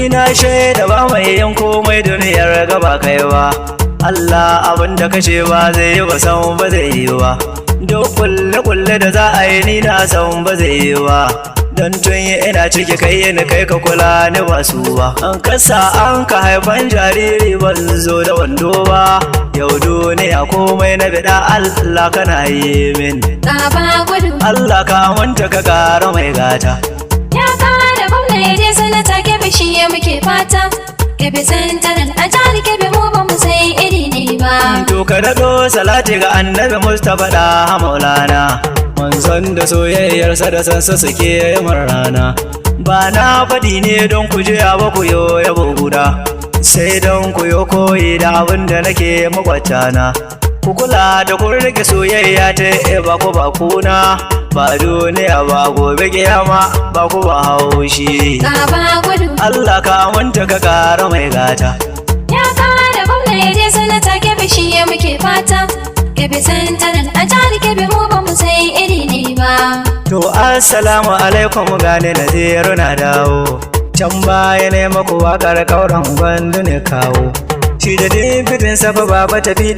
ni na shaida ba mai yin komai duniyar gaba kai ba. Allah abinda kace ba zai yi ba san ba zai yi ba. Duk kulle da za a yi ni na san ba zai yi ba. Don tun yi ina ciki kai ni kai ka kula ni ba su ba. An kasa an ka haifan jariri ban zo da wando ba. Yau duniya komai na bida Allah kana yi min. Allah ka manta ka kara mai gata. Ya kara gwamna ya je sanata kebe shi ya muke fata. Kebe santaran a jihar kebe mu ba mu sai iri ne ba. To ka daɗo salati ga annabi Mustapha da Maulana. Manzon da soyayyarsa da sansa suke yamar rana. Ba na faɗi ne don ku je ba ku yo yabo guda, sai don ku yo koyi da abin da nake makwatana. Ku kula da kun rike soyayya ta ba ku ba kuna. Ba duniya ba gobe kiyama ba ku ba haushi. Allah ka manta ka kara mai gata. Ya kara gwamna ya je sanata kebe shi ya muke fata. Kebe santaran a jihar kebe mu ba mu sai iri ne ba. To assalamu alaikum gane naziru na dawo. Can baya ne maku wakar kauran gwandu ne kawo. Shi da dimfitin safa baba tafi